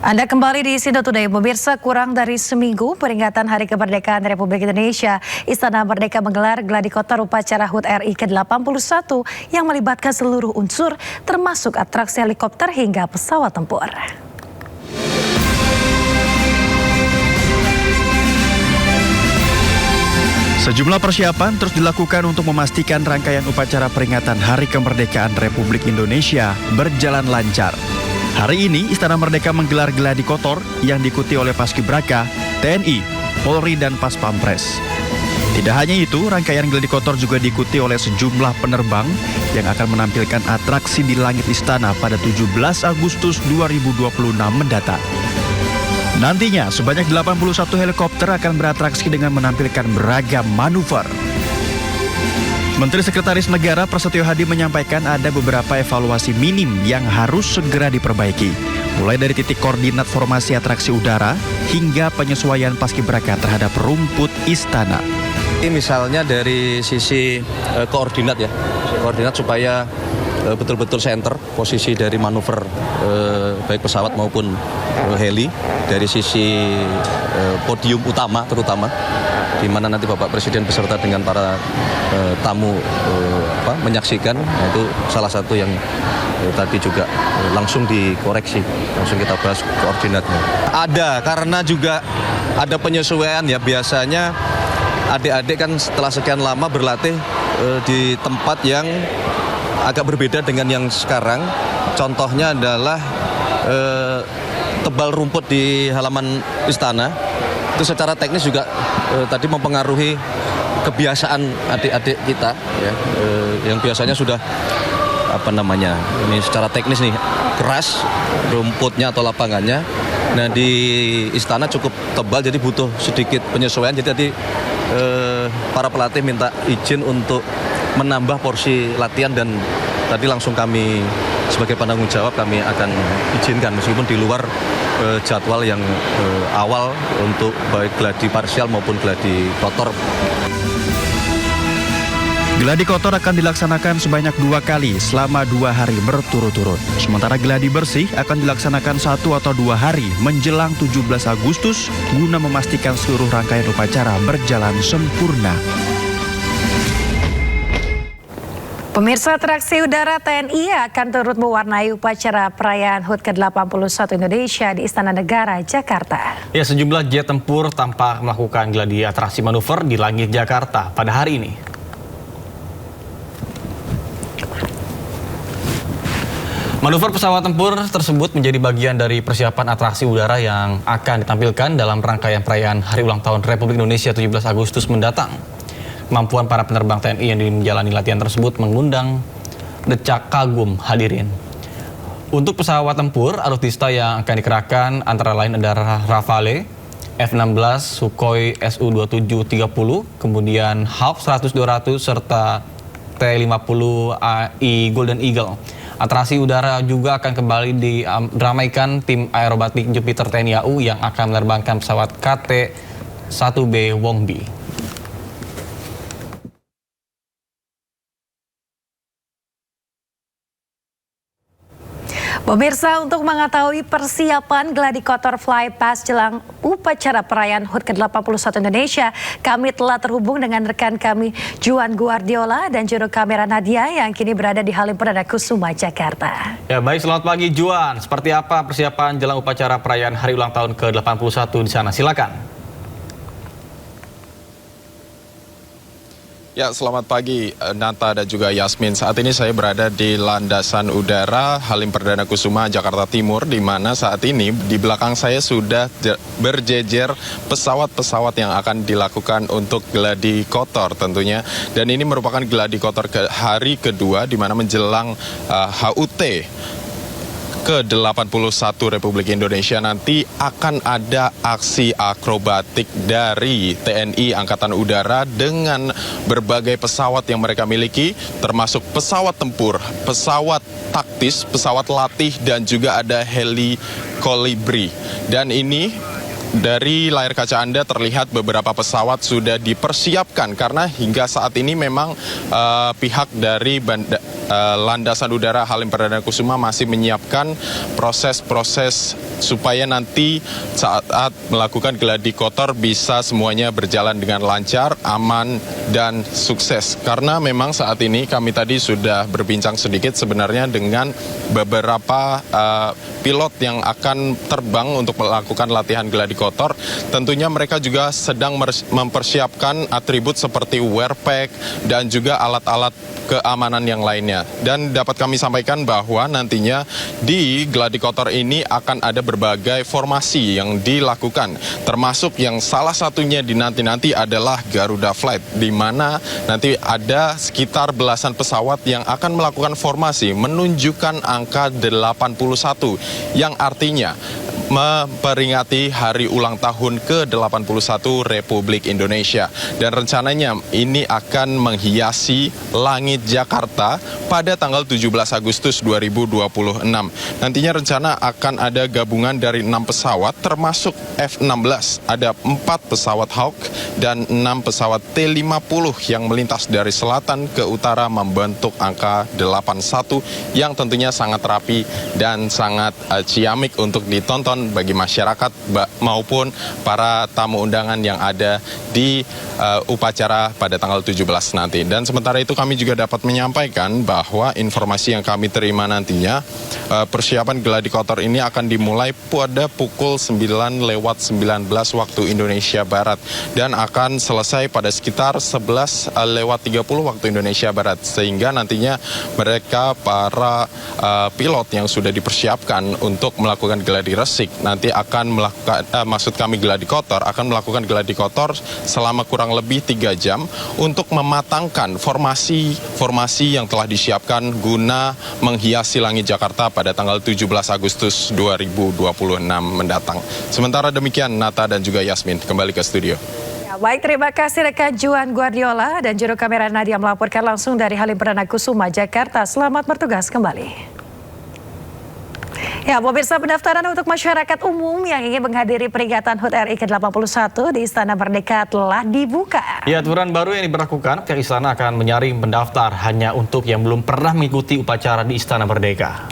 Anda kembali di Sindo Today. Pemirsa, kurang dari seminggu peringatan Hari Kemerdekaan Republik Indonesia, Istana Merdeka menggelar gladi kotor upacara HUT RI ke-81 yang melibatkan seluruh unsur termasuk atraksi helikopter hingga pesawat tempur. Sejumlah persiapan terus dilakukan untuk memastikan rangkaian upacara peringatan Hari Kemerdekaan Republik Indonesia berjalan lancar. Hari ini Istana Merdeka menggelar gladi kotor yang diikuti oleh Paskibraka, TNI, Polri, dan Pas Pampres. Tidak hanya itu, rangkaian gladi kotor juga diikuti oleh sejumlah penerbang yang akan menampilkan atraksi di langit istana pada 17 Agustus 2026 mendatang. Nantinya, sebanyak 81 helikopter akan beratraksi dengan menampilkan beragam manuver. Menteri Sekretaris Negara Prasetyo Hadi menyampaikan ada beberapa evaluasi minim yang harus segera diperbaiki. Mulai dari titik koordinat formasi atraksi udara hingga penyesuaian paskibraka terhadap rumput istana. Ini misalnya dari sisi koordinat supaya betul-betul center posisi dari manuver baik pesawat maupun heli, dari sisi podium utama terutama, di mana nanti Bapak Presiden beserta dengan para tamu menyaksikan. Itu salah satu yang tadi juga langsung dikoreksi, langsung kita bahas koordinatnya. Ada, karena juga ada penyesuaian ya, biasanya adik-adik kan setelah sekian lama berlatih di tempat yang agak berbeda dengan yang sekarang. Contohnya adalah tebal rumput di halaman istana. Itu secara teknis juga tadi mempengaruhi kebiasaan adik-adik kita ya, yang biasanya sudah ini secara teknis nih keras rumputnya atau lapangannya. Nah, di istana cukup tebal, jadi butuh sedikit penyesuaian. Jadi tadi para pelatih minta izin untuk menambah porsi latihan, dan tadi langsung kami sebagai penanggung jawab kami akan izinkan meskipun di luar jadwal yang awal untuk baik gladi parsial maupun gladi kotor. Gladi kotor akan dilaksanakan sebanyak 2 kali selama 2 hari berturut-turut. Sementara gladi bersih akan dilaksanakan 1 atau 2 hari menjelang 17 Agustus guna memastikan seluruh rangkaian upacara berjalan sempurna. Pemirsa, atraksi udara TNI akan turut mewarnai upacara perayaan HUT ke-81 Indonesia di Istana Negara, Jakarta. Ya, sejumlah jet tempur tampak melakukan gladi atraksi manuver di langit Jakarta pada hari ini. Manuver pesawat tempur tersebut menjadi bagian dari persiapan atraksi udara yang akan ditampilkan dalam rangkaian perayaan Hari Ulang Tahun Republik Indonesia 17 Agustus mendatang. Kemampuan para penerbang TNI yang menjalani latihan tersebut mengundang decak kagum hadirin. Untuk pesawat tempur, alutsista yang akan dikerahkan antara lain adalah Rafale, F-16, Sukhoi Su-2730, kemudian Hawk 100-200, serta T-50AI Golden Eagle. Atraksi udara juga akan kembali diramaikan tim aerobatik Jupiter TNI AU yang akan menerbangkan pesawat KT-1B Wongbi. Pemirsa, untuk mengetahui persiapan gladi kotor fly past jelang upacara perayaan HUT ke-81 Indonesia, kami telah terhubung dengan rekan kami Juan Guardiola dan juru kamera Nadia yang kini berada di Halim Perdana Kusuma, Jakarta. Ya, baik, selamat pagi Juan. Seperti apa persiapan jelang upacara perayaan Hari Ulang Tahun ke-81 di sana? Silakan. Ya, selamat pagi Nata dan juga Yasmin. Saat ini saya berada di landasan udara Halim Perdana Kusuma, Jakarta Timur, di mana saat ini di belakang saya sudah berjejer pesawat-pesawat yang akan dilakukan untuk gladi kotor tentunya. Dan ini merupakan gladi kotor ke hari kedua, di mana menjelang HUT ke-81 Republik Indonesia nanti akan ada aksi akrobatik dari TNI Angkatan Udara dengan berbagai pesawat yang mereka miliki, termasuk pesawat tempur, pesawat taktis, pesawat latih, dan juga ada heli kolibri. Dan ini dari layar kaca Anda terlihat beberapa pesawat sudah dipersiapkan karena hingga saat ini memang pihak dari Landasan Udara Halim Perdana Kusuma masih menyiapkan proses-proses supaya nanti saat melakukan gladi kotor bisa semuanya berjalan dengan lancar, aman, dan sukses. Karena memang saat ini kami tadi sudah berbincang sedikit sebenarnya dengan beberapa pilot yang akan terbang untuk melakukan latihan gladi kotor. Tentunya mereka juga sedang mempersiapkan atribut seperti wear pack dan juga alat-alat keamanan yang lainnya. Dan dapat kami sampaikan bahwa nantinya di gladi kotor ini akan ada berbagai formasi yang dilakukan, termasuk yang salah satunya dinanti-nanti adalah Garuda Flight, di mana nanti ada sekitar belasan pesawat yang akan melakukan formasi menunjukkan angka 81, yang artinya memperingati hari ulang tahun ke-81 Republik Indonesia. Dan rencananya ini akan menghiasi langit Jakarta pada tanggal 17 Agustus 2026. Nantinya rencana akan ada gabungan dari 6 pesawat termasuk F-16. Ada 4 pesawat Hawk dan 6 pesawat T-50 yang melintas dari selatan ke utara membentuk angka 81 yang tentunya sangat rapi dan sangat ciamik untuk ditonton bagi masyarakat maupun para tamu undangan yang ada di upacara pada tanggal 17 nanti. Dan sementara itu kami juga dapat menyampaikan bahwa informasi yang kami terima nantinya persiapan gladi kotor ini akan dimulai pada pukul 9:19 waktu Indonesia Barat dan akan selesai pada sekitar 11:30 waktu Indonesia Barat, sehingga nantinya mereka para pilot yang sudah dipersiapkan untuk melakukan gladi resik nanti akan melakukan gladi kotor akan melakukan gladi kotor selama kurang lebih 3 jam untuk mematangkan formasi yang telah disiapkan guna menghiasi langit Jakarta pada tanggal 17 Agustus 2026 mendatang. Sementara demikian, Nata dan juga Yasmin, kembali ke studio. Baik, terima kasih rekan Juan Guardiola dan juru kamera Nadia melaporkan langsung dari Halim Perdana Kusuma, Jakarta. Selamat bertugas kembali. Ya, pemirsa, pendaftaran untuk masyarakat umum yang ingin menghadiri peringatan HUT RI ke-81 di Istana Merdeka telah dibuka. Ya, aturan baru yang diberlakukan, pihak istana akan menyaring pendaftar hanya untuk yang belum pernah mengikuti upacara di Istana Merdeka.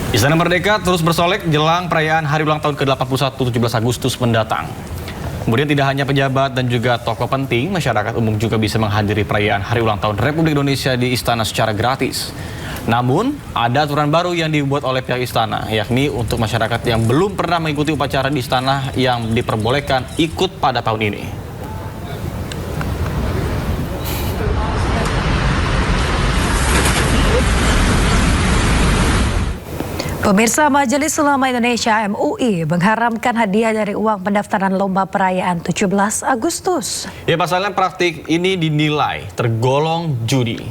Istana Merdeka terus bersolek jelang perayaan Hari Ulang Tahun ke-81 17 Agustus mendatang. Kemudian tidak hanya pejabat dan juga tokoh penting, masyarakat umum juga bisa menghadiri perayaan Hari Ulang Tahun Republik Indonesia di Istana secara gratis. Namun, ada aturan baru yang dibuat oleh pihak istana, yakni untuk masyarakat yang belum pernah mengikuti upacara di istana yang diperbolehkan ikut pada tahun ini. Pemirsa, Majelis Ulama Indonesia MUI mengharamkan hadiah dari uang pendaftaran lomba perayaan 17 Agustus. Ya, pasalnya praktik ini dinilai tergolong judi.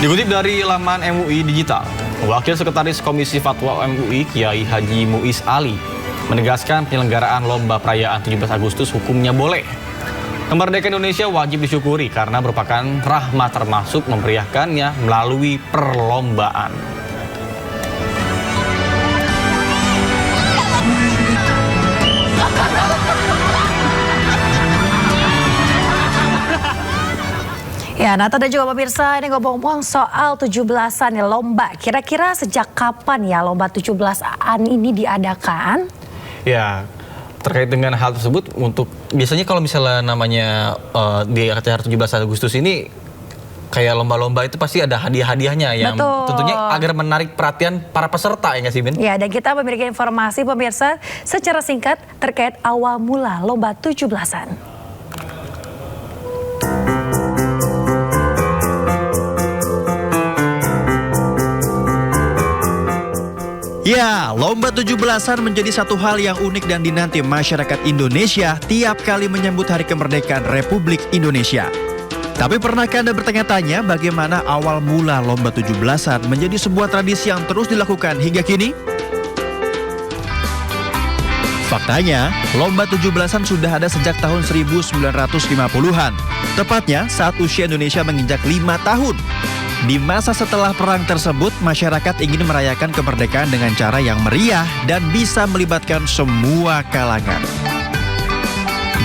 Dikutip dari laman MUI Digital, Wakil Sekretaris Komisi Fatwa MUI Kiai Haji Muiz Ali menegaskan penyelenggaraan lomba perayaan 17 Agustus hukumnya boleh. Kemerdekaan Indonesia wajib disyukuri karena merupakan rahmat, termasuk memeriahkannya melalui perlombaan. Ya, Nata dan juga pemirsa, ini ngomong-ngomong soal 17-an ya, lomba. Kira-kira sejak kapan ya lomba 17-an ini diadakan? Ya, terkait dengan hal tersebut, untuk biasanya kalau misalnya namanya di acara 17 Agustus ini kayak lomba-lomba itu pasti ada hadiah-hadiahnya yang tentunya agar menarik perhatian para peserta, ya nggak sih, Min? Ya, dan kita memiliki informasi pemirsa secara singkat terkait awal mula lomba 17-an. Ya, lomba 17-an menjadi satu hal yang unik dan dinanti masyarakat Indonesia tiap kali menyambut Hari Kemerdekaan Republik Indonesia. Tapi pernahkah Anda bertanya-tanya bagaimana awal mula lomba 17-an menjadi sebuah tradisi yang terus dilakukan hingga kini? Faktanya, lomba 17-an sudah ada sejak tahun 1950-an, tepatnya saat usia Indonesia menginjak 5 tahun. Di masa setelah perang tersebut, masyarakat ingin merayakan kemerdekaan dengan cara yang meriah dan bisa melibatkan semua kalangan.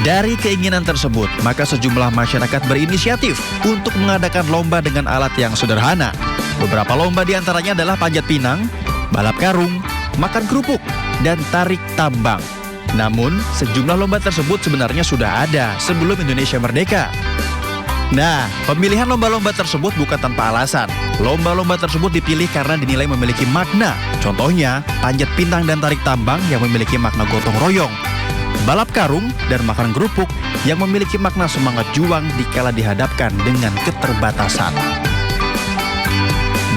Dari keinginan tersebut, maka sejumlah masyarakat berinisiatif untuk mengadakan lomba dengan alat yang sederhana. Beberapa lomba diantaranya adalah panjat pinang, balap karung, makan kerupuk, dan tarik tambang. Namun, sejumlah lomba tersebut sebenarnya sudah ada sebelum Indonesia merdeka. Nah, pemilihan lomba-lomba tersebut bukan tanpa alasan. Lomba-lomba tersebut dipilih karena dinilai memiliki makna. Contohnya, panjat pinang dan tarik tambang yang memiliki makna gotong royong. Balap karung dan makan kerupuk yang memiliki makna semangat juang dikala dihadapkan dengan keterbatasan.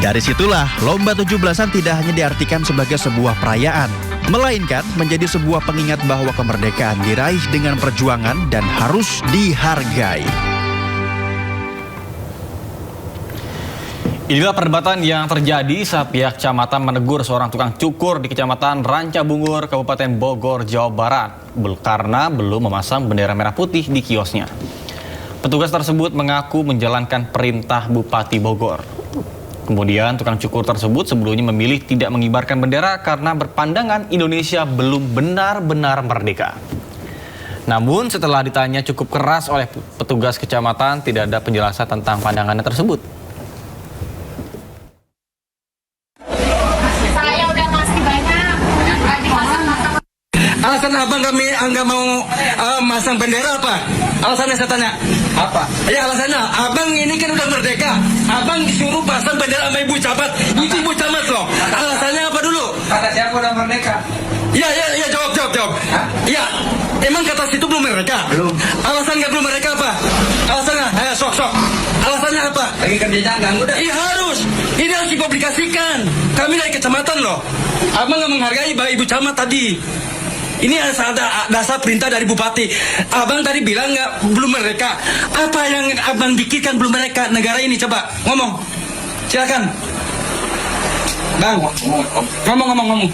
Dari situlah, lomba 17-an tidak hanya diartikan sebagai sebuah perayaan, melainkan menjadi sebuah pengingat bahwa kemerdekaan diraih dengan perjuangan dan harus dihargai. Inilah perdebatan yang terjadi saat pihak kecamatan menegur seorang tukang cukur di Kecamatan Rancabungur, Kabupaten Bogor, Jawa Barat, karena belum memasang bendera merah putih di kiosnya. Petugas tersebut mengaku menjalankan perintah Bupati Bogor. Kemudian tukang cukur tersebut sebelumnya memilih tidak mengibarkan bendera karena berpandangan Indonesia belum benar-benar merdeka. Namun setelah ditanya cukup keras oleh petugas kecamatan, tidak ada penjelasan tentang pandangannya tersebut. Alasan abang kami nggak mau masang bendera apa? Alasannya saya tanya. Apa? Ya alasannya, abang ini kan udah merdeka. Abang disuruh pasang bendera sama ibu camat. Itu ibu camat loh. Alasannya apa dulu? Kata siapa udah merdeka? Ya, jawab. Ya, emang kata situ belum merdeka? Belum. Alasan nggak belum merdeka apa? Alasannya, sok. Alasannya apa? Lagi kerjanya ganggu dah. Iya harus. Ini harus dipublikasikan. Kami dari kecamatan loh. Abang nggak menghargai ibu camat tadi. Ini ada dasar perintah dari Bupati. Abang tadi bilang belum merdeka. Apa yang abang pikirkan belum merdeka negara ini? Coba ngomong. Silakan. Bang, ngomong.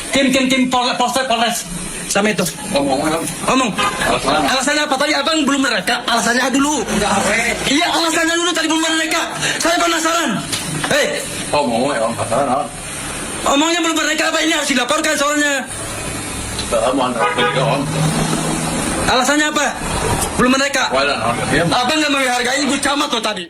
Tim Polres. Sama itu. Ngomong. Alasannya apa tadi? Abang belum merdeka. Alasannya dulu. Iya, alasannya dulu tadi belum merdeka. Saya penasaran. Omongnya belum merdeka apa? Ini harus dilaporkan soalnya. Alasannya apa? Belum merdeka. Abang nggak menghargai ibu camat tuh tadi.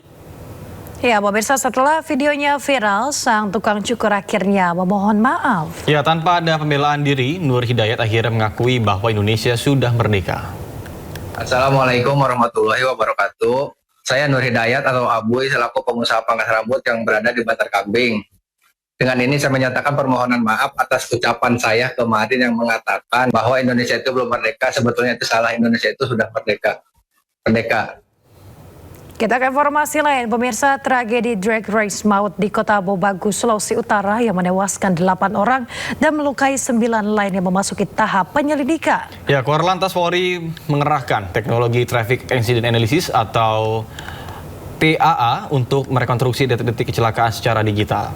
Ya, pemirsa, setelah videonya viral, sang tukang cukur akhirnya memohon maaf. Ya, tanpa ada pembelaan diri, Nur Hidayat akhirnya mengakui bahwa Indonesia sudah merdeka. Assalamualaikum warahmatullahi wabarakatuh. Saya Nur Hidayat atau Abuy selaku pengusaha pangkas rambut yang berada di Bantar Kambing. Dengan ini saya menyatakan permohonan maaf atas ucapan saya kemarin yang mengatakan bahwa Indonesia itu belum merdeka. Sebetulnya itu salah, Indonesia itu sudah merdeka. Kita ke informasi lain, pemirsa, tragedi drag race maut di Kota Bobagus, Sulawesi Utara yang menewaskan 8 orang dan melukai 9 lain yang memasuki tahap penyelidikan. Ya, Korlantas Polri mengerahkan teknologi Traffic Accident Analysis atau TAA untuk merekonstruksi detik-detik kecelakaan secara digital.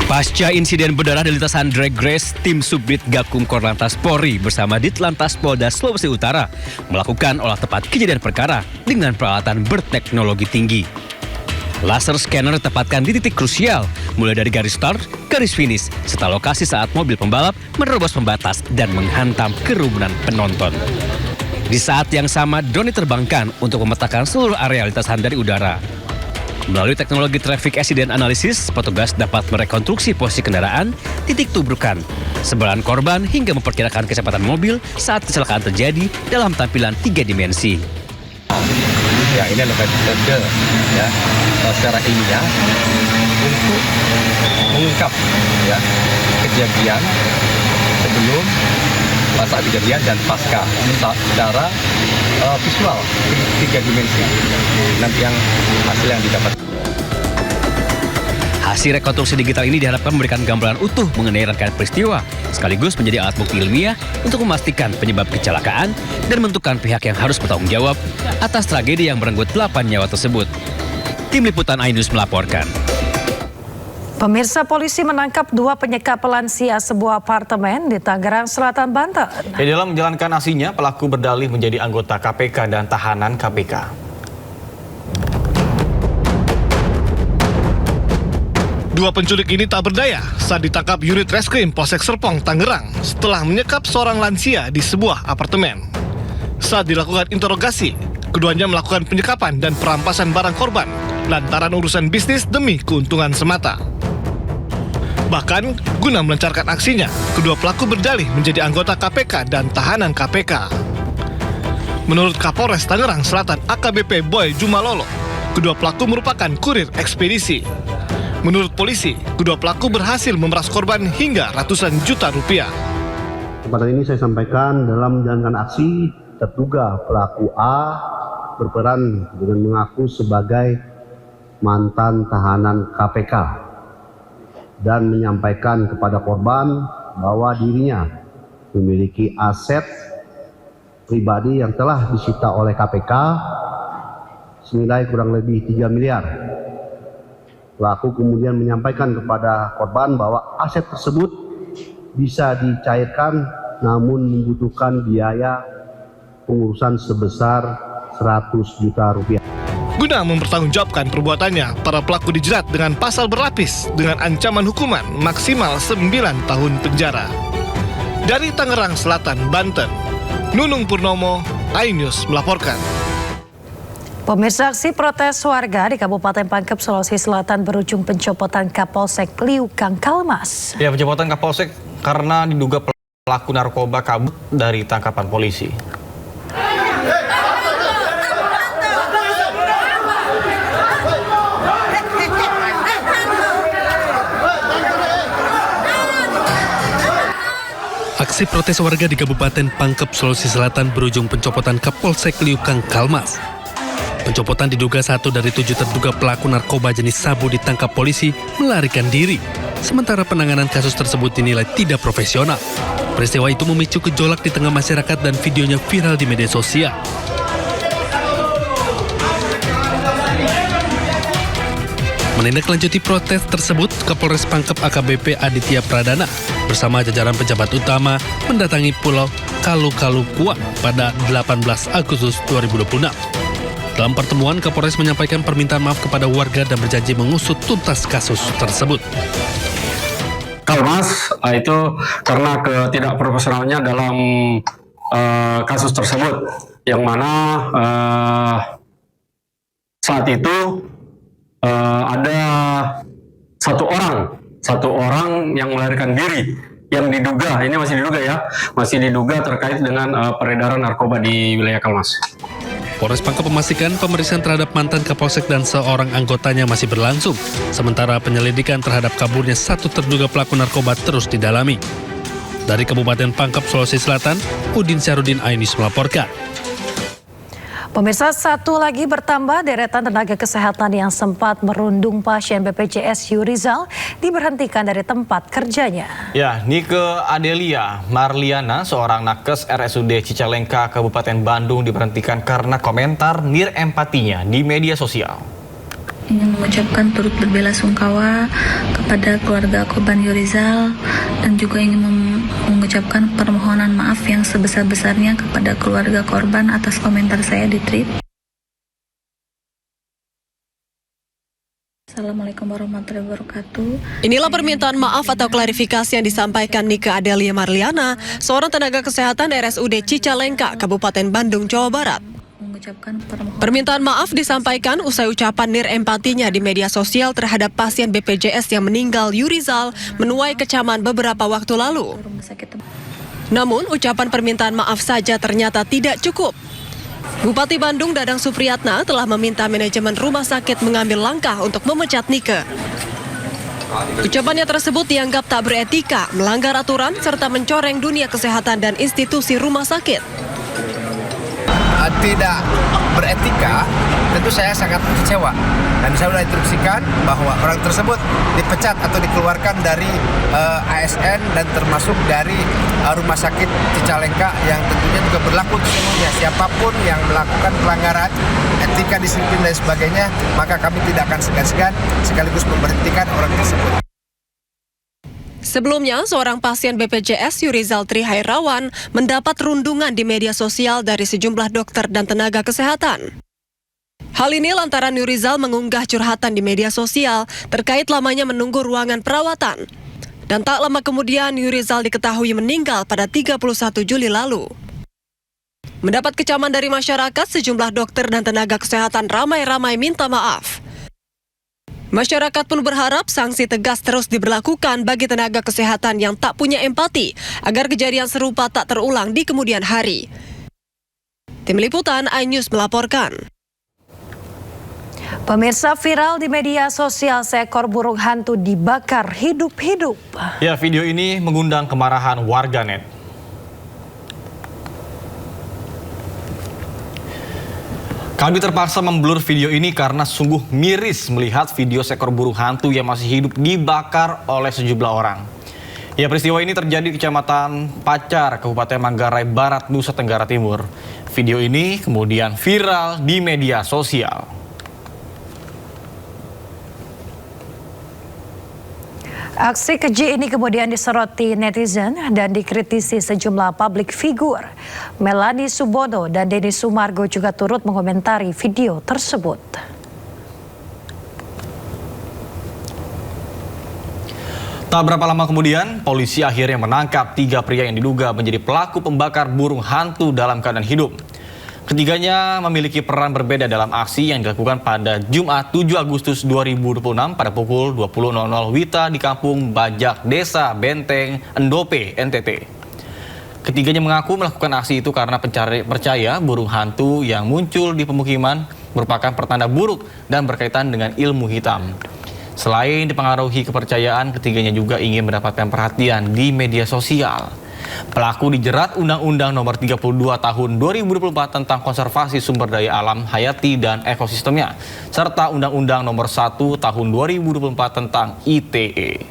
Pasca insiden berdarah di lintasan drag race, tim Subdit Gakum Korlantas Polri bersama Ditlantas Polda Sulawesi Utara melakukan olah tempat kejadian perkara dengan peralatan berteknologi tinggi. Laser scanner ditempatkan di titik krusial, mulai dari garis start, garis finish, serta lokasi saat mobil pembalap menerobos pembatas dan menghantam kerumunan penonton. Di saat yang sama, drone diterbangkan untuk memetakan seluruh area lintasan dari udara. Melalui teknologi Traffic Accident Analysis, petugas dapat merekonstruksi posisi kendaraan, titik tubrukan, sebaran korban hingga memperkirakan kecepatan mobil saat kecelakaan terjadi dalam tampilan 3 dimensi. Ya, ini adalah metode ya secara ilmiah untuk mengungkap ya kejadian sebelum, saat kejadian dan pasca secara visual 3 dimensi. Nanti yang hasil yang didapat. Hasil rekonstruksi digital ini diharapkan memberikan gambaran utuh mengenai rangkaian peristiwa, sekaligus menjadi alat bukti ilmiah untuk memastikan penyebab kecelakaan dan menentukan pihak yang harus bertanggung jawab atas tragedi yang merenggut 8 nyawa tersebut. Tim Liputan iNews melaporkan. Pemirsa, polisi menangkap 2 penyekap lansia sebuah apartemen di Tangerang Selatan, Banten. Dalam menjalankan aksinya, pelaku berdalih menjadi anggota KPK dan tahanan KPK. Dua penculik ini tak berdaya saat ditangkap unit reskrim Polsek Serpong, Tangerang setelah menyekap seorang lansia di sebuah apartemen. Saat dilakukan interogasi, keduanya melakukan penyekapan dan perampasan barang korban lantaran urusan bisnis demi keuntungan semata. Bahkan, guna melancarkan aksinya, kedua pelaku berdalih menjadi anggota KPK dan tahanan KPK. Menurut Kapolres Tangerang Selatan AKBP Boy Jumalolo, kedua pelaku merupakan kurir ekspedisi. Menurut polisi, kedua pelaku berhasil memeras korban hingga ratusan juta rupiah. Kesempatan ini saya sampaikan dalam menjalankan aksi, terduga pelaku A berperan dengan mengaku sebagai mantan tahanan KPK dan menyampaikan kepada korban bahwa dirinya memiliki aset pribadi yang telah disita oleh KPK senilai kurang lebih 3 miliar. Pelaku kemudian menyampaikan kepada korban bahwa aset tersebut bisa dicairkan namun membutuhkan biaya pengurusan sebesar 100 juta rupiah. Guna mempertanggungjawabkan perbuatannya, para pelaku dijerat dengan pasal berlapis dengan ancaman hukuman maksimal 9 tahun penjara. Dari Tangerang Selatan, Banten, Nunung Purnomo, iNews melaporkan. Pemirsa, aksi protes warga di Kabupaten Pangkep, Sulawesi Selatan berujung pencopotan Kapolsek Liukang Kalmas. Ya, pencopotan Kapolsek karena diduga pelaku narkoba kabur dari tangkapan polisi. Aksi protes warga di Kabupaten Pangkep, Sulawesi Selatan berujung pencopotan Kapolsek Liukang Kalmas. Pencopotan diduga 1 dari 7 terduga pelaku narkoba jenis sabu ditangkap polisi melarikan diri. Sementara penanganan kasus tersebut dinilai tidak profesional. Peristiwa itu memicu gejolak di tengah masyarakat dan videonya viral di media sosial. Menindaklanjuti protes tersebut, Kapolres Pangkep AKBP Aditya Pradana bersama jajaran pejabat utama mendatangi Pulau Kalu-Kalu Kuang pada 18 Agustus 2026. Dalam pertemuan, Kapolres menyampaikan permintaan maaf kepada warga dan berjanji mengusut tuntas kasus tersebut. Kalmas itu karena ketidakprofesionalnya dalam kasus tersebut, yang mana saat itu ada satu orang yang melarikan diri yang diduga, ini masih diduga terkait dengan peredaran narkoba di wilayah Kalmas. Polres Pangkep memastikan pemeriksaan terhadap mantan Kapolsek dan seorang anggotanya masih berlangsung, sementara penyelidikan terhadap kaburnya 1 terduga pelaku narkoba terus didalami. Dari Kabupaten Pangkep, Sulawesi Selatan, Udin Syarudin, iNews melaporkan. Pemirsa, 1 lagi bertambah deretan tenaga kesehatan yang sempat merundung pasien BPJS Yurizal diberhentikan dari tempat kerjanya. Ya, Nike Adelia Marliana, seorang nakes RSUD Cicalengka, Kabupaten Bandung diberhentikan karena komentar nirempatinya di media sosial. Ingin mengucapkan turut berbelasungkawa kepada keluarga korban Yurizal dan juga ingin mengucapkan permohonan maaf yang sebesar-besarnya kepada keluarga korban atas komentar saya di tweet. Assalamualaikum warahmatullahi wabarakatuh. Inilah permintaan maaf atau klarifikasi yang disampaikan Nike Adelia Marliana, seorang tenaga kesehatan RSUD Cicalengka, Kabupaten Bandung, Jawa Barat. Permintaan maaf disampaikan usai ucapan nirempatinya di media sosial terhadap pasien BPJS yang meninggal Yurizal menuai kecaman beberapa waktu lalu. Namun, ucapan permintaan maaf saja ternyata tidak cukup. Bupati Bandung Dadang Supriyatna telah meminta manajemen rumah sakit mengambil langkah untuk memecat Nike. Ucapannya tersebut dianggap tak beretika, melanggar aturan, serta mencoreng dunia kesehatan dan institusi rumah sakit. Tidak beretika, tentu saya sangat kecewa. Dan saya sudah instruksikan bahwa orang tersebut dipecat atau dikeluarkan dari ASN dan termasuk dari rumah sakit Cicalengka yang tentunya juga berlaku untuk seluruhnya. Siapapun yang melakukan pelanggaran etika, disiplin dan sebagainya, maka kami tidak akan segan-segan sekaligus memberhentikan orang tersebut. Sebelumnya, seorang pasien BPJS Yurizal Trihairawan mendapat rundungan di media sosial dari sejumlah dokter dan tenaga kesehatan. Hal ini lantaran Yurizal mengunggah curhatan di media sosial terkait lamanya menunggu ruangan perawatan. Dan tak lama kemudian Yurizal diketahui meninggal pada 31 Juli lalu. Mendapat kecaman dari masyarakat, sejumlah dokter dan tenaga kesehatan ramai-ramai minta maaf. Masyarakat pun berharap sanksi tegas terus diberlakukan bagi tenaga kesehatan yang tak punya empati agar kejadian serupa tak terulang di kemudian hari. Tim Liputan iNews melaporkan. Pemirsa, viral di media sosial seekor burung hantu dibakar hidup-hidup. Ya, video ini mengundang kemarahan warganet. Kami terpaksa memblur video ini karena sungguh miris melihat video seekor burung hantu yang masih hidup dibakar oleh sejumlah orang. Ya, peristiwa ini terjadi di Kecamatan Pacar, Kabupaten Manggarai Barat, Nusa Tenggara Timur. Video ini kemudian viral di media sosial. Aksi keji ini kemudian disoroti netizen dan dikritisi sejumlah publik figur. Melanie Subono dan Denny Sumargo juga turut mengomentari video tersebut. Tak berapa lama kemudian, polisi akhirnya menangkap 3 pria yang diduga menjadi pelaku pembakar burung hantu dalam keadaan hidup. Ketiganya memiliki peran berbeda dalam aksi yang dilakukan pada Jumat 7 Agustus 2026 pada pukul 20.00 WITA di Kampung Bajak, Desa Benteng, Endope, NTT. Ketiganya mengaku melakukan aksi itu karena percaya burung hantu yang muncul di pemukiman merupakan pertanda buruk dan berkaitan dengan ilmu hitam. Selain dipengaruhi kepercayaan, ketiganya juga ingin mendapatkan perhatian di media sosial. Pelaku dijerat Undang-Undang Nomor 32 Tahun 2024 tentang Konservasi Sumber Daya Alam, Hayati dan Ekosistemnya, serta Undang-Undang Nomor 1 Tahun 2024 tentang ITE.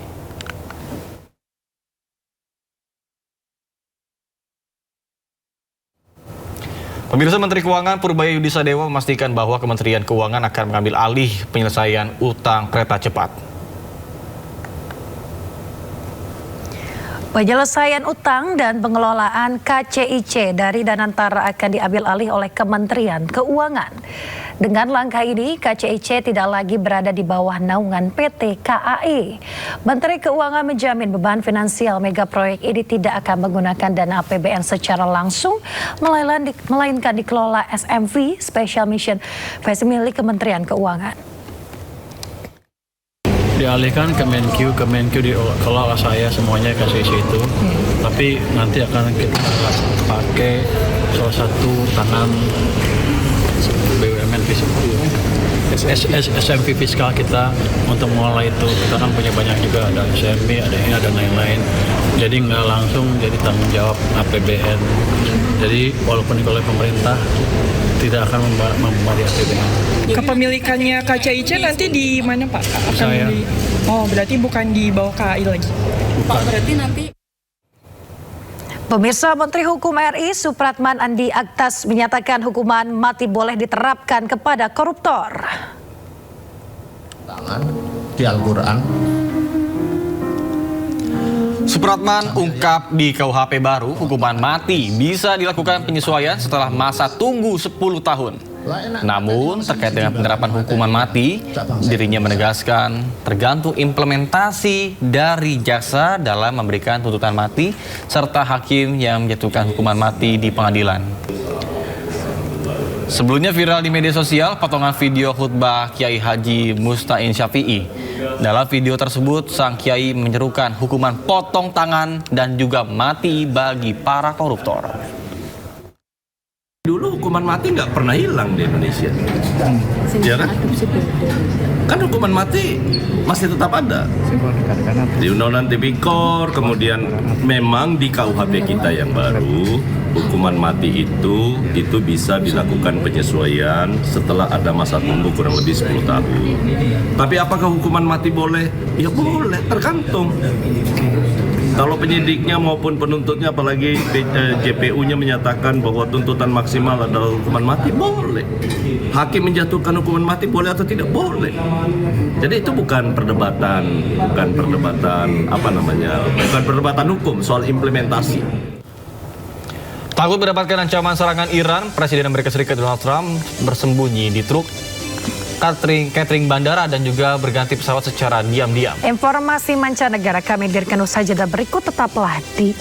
Pemirsa, Menteri Keuangan Purbaya Yudisadewa memastikan bahwa Kementerian Keuangan akan mengambil alih penyelesaian utang kereta cepat. Penyelesaian utang dan pengelolaan KCIC dari Danantara akan diambil alih oleh Kementerian Keuangan. Dengan langkah ini, KCIC tidak lagi berada di bawah naungan PT KAI. Menteri Keuangan menjamin beban finansial mega proyek ini tidak akan menggunakan dana APBN secara langsung, melainkan dikelola SMV, Special Mission versi milik Kementerian Keuangan. Dialihkan ke Kemenkyu dikelola saya semuanya kasih situ, tapi nanti akan kita pakai salah satu tangan BUMN SMV fiskal kita untuk mengelola itu. Kita kan punya banyak juga, ada SMB, ada ini, ada lain-lain. Jadi nggak langsung jadi tanggung jawab APBN. Jadi walaupun dikelola pemerintah, tidak akan memberi APBN. Kepemilikannya KCIC nanti di mana, Pak? Saya. Oh, berarti bukan di bawah KAI lagi? Pak, berarti nanti... Pemirsa, Menteri Hukum RI Supratman Andi Aktas menyatakan hukuman mati boleh diterapkan kepada koruptor. Di Al-Quran. Supratman ungkap di KUHP baru, hukuman mati bisa dilakukan penyesuaian setelah masa tunggu 10 tahun. Namun, terkait dengan penerapan hukuman mati, dirinya menegaskan tergantung implementasi dari jaksa dalam memberikan tuntutan mati, serta hakim yang menjatuhkan hukuman mati di pengadilan. Sebelumnya viral di media sosial potongan video khutbah Kiai Haji Mustain Syafi'i. Dalam video tersebut, sang Kiai menyerukan hukuman potong tangan dan juga mati bagi para koruptor. Dulu hukuman mati nggak pernah hilang di Indonesia, ya kan? Kan hukuman mati masih tetap ada di Undang-Undang Tipikor, kemudian memang di KUHP kita yang baru hukuman mati itu bisa dilakukan penyesuaian setelah ada masa tunggu kurang lebih 10 tahun. Tapi apakah hukuman mati boleh? Ya boleh, tergantung. Kalau penyidiknya maupun penuntutnya, apalagi JPU-nya menyatakan bahwa tuntutan maksimal adalah hukuman mati, boleh. Hakim menjatuhkan hukuman mati boleh atau tidak, boleh. Jadi itu bukan perdebatan hukum, soal implementasi. Takut mendapatkan ancaman serangan Iran, Presiden Amerika Serikat Donald Trump bersembunyi di truk catering bandara dan juga berganti pesawat secara diam-diam. Informasi mancanegara kami hadirkan usai jeda berikut, tetaplah di